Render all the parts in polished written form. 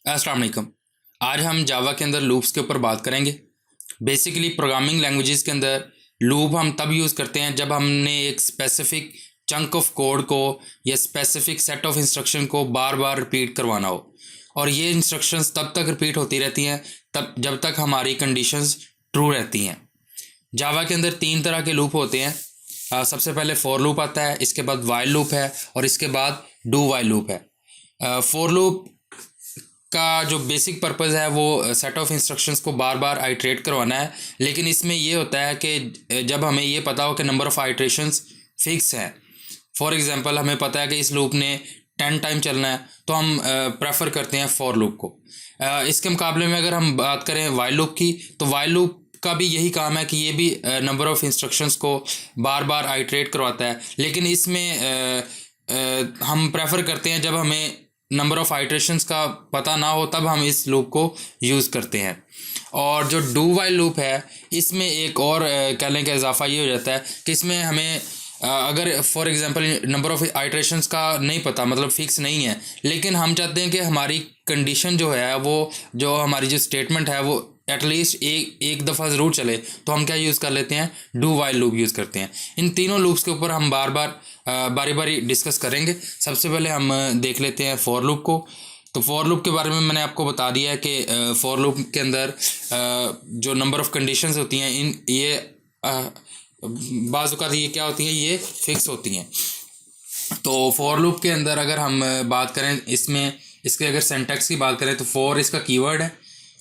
अस्सलाम वालेकुम। आज हम जावा के अंदर लूप्स के ऊपर बात करेंगे। बेसिकली प्रोग्रामिंग लैंग्वेजेस के अंदर लूप हम तब यूज़ करते हैं जब हमने एक स्पेसिफिक चंक ऑफ कोड को या स्पेसिफिक सेट ऑफ इंस्ट्रक्शन को बार बार रिपीट करवाना हो, और ये इंस्ट्रक्शंस तब तक रिपीट होती रहती हैं तब जब तक हमारी कंडीशंस ट्रू रहती हैं। जावा के अंदर तीन तरह के लूप होते हैं। सबसे पहले फॉर लूप आता है, इसके बाद वाइल लूप है और इसके बाद डू वाइल लूप है। फॉर लूप का जो बेसिक पर्पस है वो सेट ऑफ इंस्ट्रक्शंस को बार बार आइट्रेट करवाना है, लेकिन इसमें ये होता है कि जब हमें ये पता हो कि नंबर ऑफ़ आइट्रेशंस फिक्स हैं। फॉर एग्जांपल हमें पता है कि इस लूप ने 10 टाइम चलना है, तो हम प्रेफर करते हैं फॉर लूप को। इसके मुकाबले में अगर हम बात करें वाइल लूप की, तो वाइल लूप का भी यही काम है कि ये भी नंबर ऑफ़ इंस्ट्रक्शंस को बार बार आइट्रेट करवाता है, लेकिन इसमें हम प्रेफर करते हैं जब हमें नंबर ऑफ़ आइट्रेशंस का पता ना हो, तब हम इस लूप को यूज़ करते हैं। और जो डू वाइल लूप है, इसमें एक और कह लें कि इजाफा ये हो जाता है कि इसमें हमें अगर for example number of iterations का नहीं पता, मतलब फिक्स नहीं है, लेकिन हम चाहते हैं कि हमारी कंडीशन जो है वो, जो हमारी जो स्टेटमेंट है वो एटलीस्ट एक दफ़ा ज़रूर चले, तो हम क्या यूज़ कर लेते हैं, डू वाइल लूप यूज़ करते हैं। इन तीनों लूप्स के ऊपर हम बारी बारी डिस्कस करेंगे। सबसे पहले हम देख लेते हैं फॉर लूप को। तो फॉर लूप के बारे में मैंने आपको बता दिया है कि फॉर लूप के अंदर जो नंबर ऑफ़ कंडीशंस होती हैं, इन ये बाज़ औक़ात ये क्या होती हैं, ये फिक्स होती हैं। तो फॉर लूप के अंदर अगर हम बात करें, इसमें इसके अगर सिंटैक्स की बात करें, तो फॉर इसका कीवर्ड है।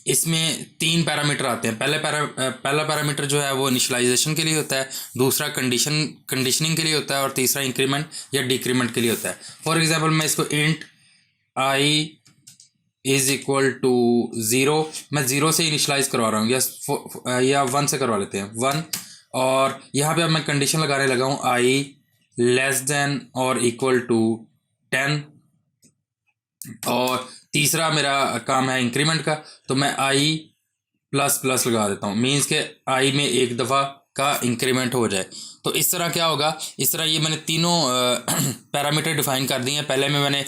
इसमें तीन पैरामीटर आते हैं। पहला पैरामीटर जो है वो इनिशियलाइजेशन के लिए होता है, दूसरा कंडीशनिंग के लिए होता है, और तीसरा इंक्रीमेंट या डिक्रीमेंट के लिए होता है। फॉर एग्जांपल मैं इसको int i is equal to 0, मैं 0 से इनिशलाइज करवा रहा हूँ, या 1 से करवा लेते हैं 1। और यहाँ पे अब मैं कंडीशन लगाने लगा हूँ आई लेस देन और इक्वल टू 10। और तीसरा मेरा काम है इंक्रीमेंट का, तो मैं आई प्लस प्लस लगा देता हूँ, मीन्स के आई में एक दफ़ा का इंक्रीमेंट हो जाए। तो इस तरह क्या होगा, इस तरह ये मैंने तीनों पैरामीटर डिफाइन कर दिए हैं। पहले में मैंने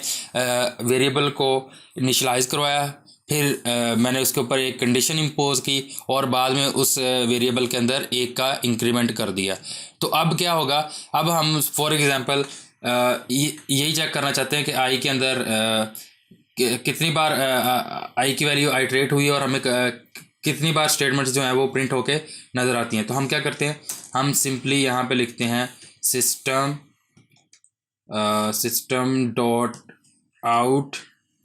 वेरिएबल को इनिशलाइज करवाया, फिर मैंने उसके ऊपर एक कंडीशन इम्पोज की, और बाद में उस वेरिएबल के अंदर एक का इंक्रीमेंट कर दिया। तो अब क्या होगा, अब हम फॉर एग्जांपल यही चेक करना चाहते हैं कि आई के अंदर कितनी बार आई की वैल्यू आइट्रेट हुई, और हमें कितनी बार स्टेटमेंट्स जो हैं वो प्रिंट होके नज़र आती हैं। तो हम क्या करते हैं, हम सिंपली यहाँ पे लिखते हैं system dot out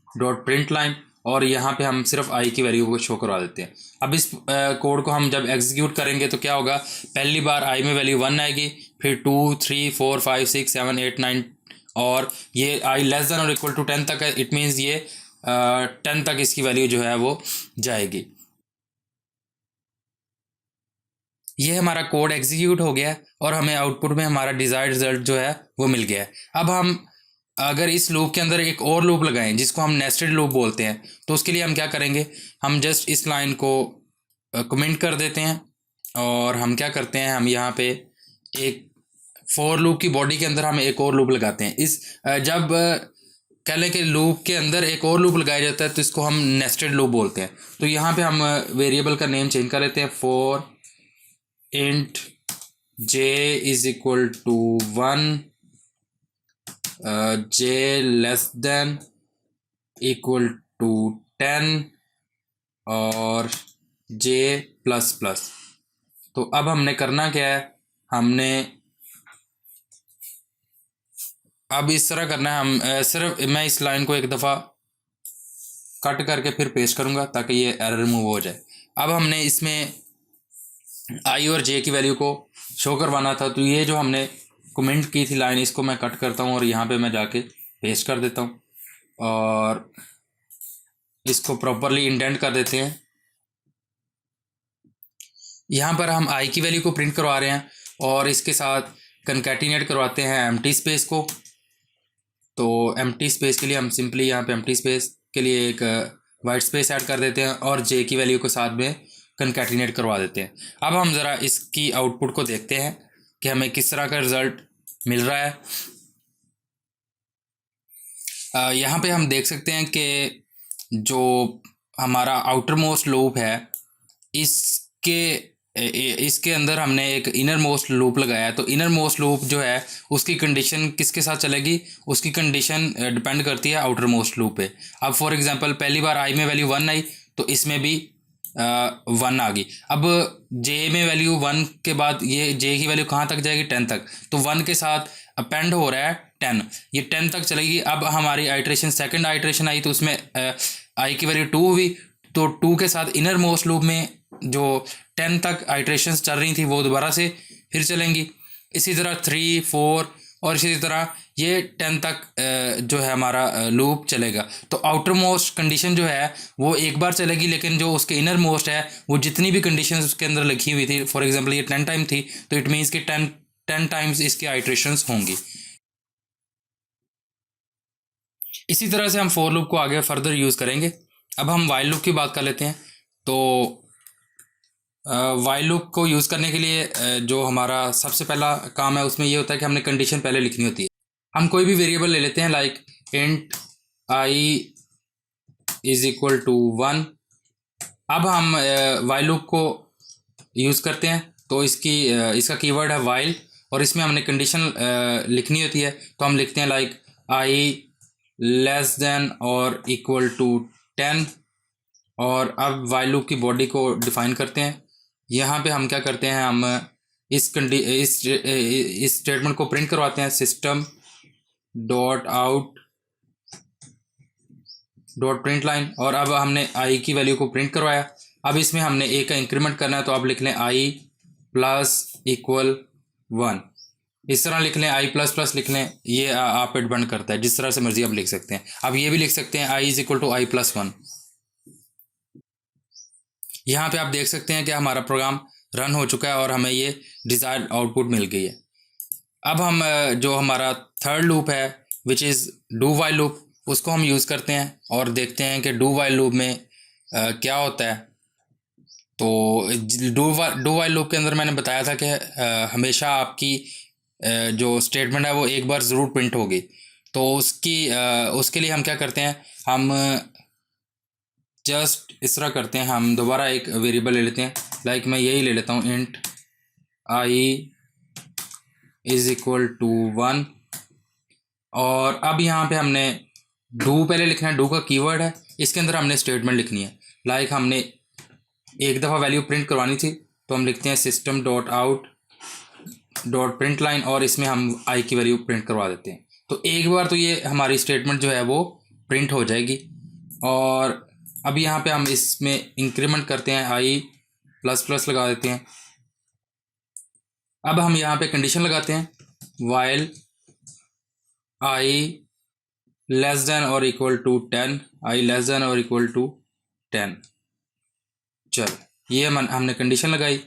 dot print line, और यहाँ पे हम सिर्फ आई की वैल्यू को शो करवा देते हैं। अब इस कोड को हम जब एग्जीक्यूट करेंगे तो क्या होगा, पहली बार आई में वैल्यू 1 आएगी, फिर 2 3 4 5 6 7 8 9, और ये आई लेस देन और इक्वल टू 10 तक है। इट मीन्स ये 10 तक इसकी वैल्यू जो है वो जाएगी। ये हमारा कोड एग्जीक्यूट हो गया है और हमें आउटपुट में हमारा डिज़ायर्ड रिजल्ट जो है वो मिल गया है। अब हम अगर इस लूप के अंदर एक और लूप लगाएं जिसको हम नेस्टेड लूप बोलते हैं, तो उसके लिए हम क्या करेंगे, हम जस्ट इस लाइन को कमेंट कर देते हैं, और हम क्या करते हैं, हम यहाँ पे एक फॉर लूप की बॉडी के अंदर हम एक और लूप लगाते हैं। जब कह लें कि लूप के अंदर एक और लूप लगाया जाता है तो इसको हम नेस्टेड लूप बोलते हैं। तो यहाँ पे हम वेरिएबल का नेम चेंज कर लेते हैं, for int j is equal to 1, j less than equal to 10, और j प्लस प्लस। तो अब हमने करना क्या है, हमने अब इस तरह करना है, हम सिर्फ मैं इस लाइन को एक दफ़ा कट करके फिर पेस्ट करूँगा ताकि ये एरर रिमूव हो जाए। अब हमने इसमें आई और जे की वैल्यू को शो करवाना था, तो ये जो हमने कमेंट की थी लाइन, इसको मैं कट करता हूँ और यहाँ पे मैं जाके पेस्ट कर देता हूँ, और इसको प्रॉपरली इंडेंट कर देते हैं। यहाँ पर हम आई की वैल्यू को प्रिंट करवा रहे हैं, और इसके साथ कंकैटिनेट करवाते हैं एम्प्टी स्पेस को। तो एम्प्टी स्पेस के लिए हम सिंपली यहाँ पे एम्प्टी स्पेस के लिए एक वाइट स्पेस ऐड कर देते हैं, और जे की वैल्यू को साथ में कंकैटिनेट करवा देते हैं। अब हम ज़रा इसकी आउटपुट को देखते हैं कि हमें किस तरह का रिज़ल्ट मिल रहा है। यहाँ पे हम देख सकते हैं कि जो हमारा आउटर मोस्ट लूप है इसके इसके अंदर हमने एक इनर मोस्ट लूप लगाया है। तो इनर मोस्ट लूप जो है उसकी कंडीशन किसके साथ चलेगी, उसकी कंडीशन डिपेंड करती है आउटर मोस्ट लूप पे। अब फॉर एग्जांपल पहली बार आई में वैल्यू 1 आई तो इसमें भी 1 आ गई। अब जे में वैल्यू 1 के बाद ये जे की वैल्यू कहाँ तक जाएगी, 10 तक। तो 1 के साथ अपेंड हो रहा है 10, ये 10 तक चलेगी। अब हमारी आइट्रेशन सेकंड आइट्रेशन आई तो उसमें आई की वैल्यू 2 हुई, तो 2 के साथ इनर मोस्ट लूप में जो 10 तक आइट्रेशंस चल रही थी वो दोबारा से फिर चलेंगी। इसी तरह 3, 4 और इसी तरह ये 10 तक जो है हमारा लूप चलेगा। तो आउटर मोस्ट कंडीशन जो है वो एक बार चलेगी, लेकिन जो उसके इनर मोस्ट है वो जितनी भी कंडीशन उसके अंदर लिखी हुई थी, फॉर एग्जांपल ये 10 टाइम थी तो इट मीन्स कि 10 टाइम्स इसकी आइट्रेशंस होंगी। इसी तरह से हम फॉर लूप को आगे फर्दर यूज़ करेंगे। अब हम वाइल लूप की बात कर लेते हैं। तो वाइल लूप को यूज़ करने के लिए जो हमारा सबसे पहला काम है उसमें ये होता है कि हमने कंडीशन पहले लिखनी होती है। हम कोई भी वेरिएबल ले लेते हैं, like int i is equal to 1। अब हम वाइल लूप को यूज़ करते हैं तो इसका कीवर्ड है वाइल, और इसमें हमने कंडीशन लिखनी होती है। तो हम लिखते हैं लाइक आई लेस देन और इक्वल टू 10। और अब वाइल लूप की बॉडी को डिफाइन करते हैं। यहाँ पे हम क्या करते हैं, हम इस स्टेटमेंट को प्रिंट करवाते हैं, system dot out dot print line. और अब हमने आई की वैल्यू को प्रिंट करवाया। अब इसमें हमने ए का इंक्रीमेंट करना है, तो अब लिख लें आई प्लस इक्वल 1। इस तरह लिख लें, आई प्लस प्लस लिख लें, ये आप पे डिपेंड करता है, जिस तरह से मर्जी आप लिख सकते हैं। अब ये भी लिख सकते हैं i is equal to i plus 1। यहाँ पे आप देख सकते हैं कि हमारा प्रोग्राम रन हो चुका है और हमें ये डिज़ायर्ड आउटपुट मिल गई है। अब हम जो हमारा थर्ड लूप है which is do while loop, उसको हम यूज़ करते हैं और देखते हैं कि डू वाइल लूप में क्या होता है। तो डू वाइल लूप के अंदर मैंने बताया था कि हमेशा आपकी जो स्टेटमेंट है वो एक बार ज़रूर प्रिंट होगी। तो उसके लिए हम क्या करते हैं, हम जस्ट इस तरह करते हैं, हम दोबारा एक वेरिएबल ले लेते हैं, लाइक मैं यही ले लेता हूँ int i is equal to 1। और अब यहाँ पे हमने डू पहले लिखना है, डू का कीवर्ड है, इसके अंदर हमने स्टेटमेंट लिखनी है। लाइक हमने एक दफ़ा वैल्यू प्रिंट करवानी थी तो हम लिखते हैं system dot out dot print line, और इसमें हम आई की वैल्यू प्रिंट करवा देते हैं। तो एक बार तो ये हमारी स्टेटमेंट जो है वो प्रिंट हो जाएगी। और अब यहाँ पे हम इसमें इंक्रीमेंट करते हैं, आई प्लस प्लस लगा देते हैं। अब हम यहाँ पे कंडीशन लगाते हैं वाइल आई लेस देन और equal to 10, i less than और इक्वल टू 10। चल ये हमने कंडीशन लगाई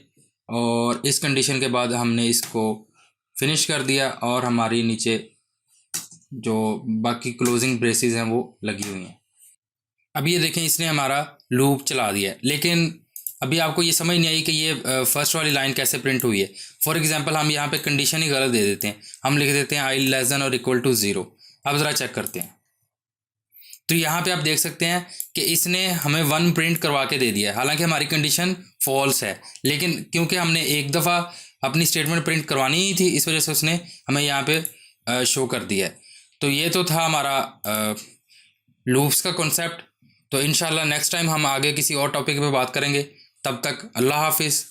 और इस कंडीशन के बाद हमने इसको फिनिश कर दिया और हमारी नीचे जो बाकी क्लोजिंग ब्रेसेस हैं वो लगी हुई हैं। अब ये देखें इसने हमारा लूप चला दिया है, लेकिन अभी आपको ये समझ नहीं आई कि ये फर्स्ट वाली लाइन कैसे प्रिंट हुई है। फॉर एग्जांपल हम यहाँ पे कंडीशन ही गलत दे देते हैं, हम लिख देते हैं आई लेस देन और इक्वल टू 0। अब ज़रा चेक करते हैं तो यहाँ पे आप देख सकते हैं कि इसने हमें 1 प्रिंट करवा के दे दिया है, हालांकि हमारी कंडीशन फॉल्स है, लेकिन क्योंकि हमने एक दफ़ा अपनी स्टेटमेंट प्रिंट करवानी ही थी इस वजह से उसने हमें यहाँ पे शो कर दिया है। तो ये तो था हमारा लूप्स का कॉन्सेप्ट। तो इंशाल्लाह नेक्स्ट टाइम हम आगे किसी और टॉपिक पे बात करेंगे। तब तक अल्लाह हाफिज़।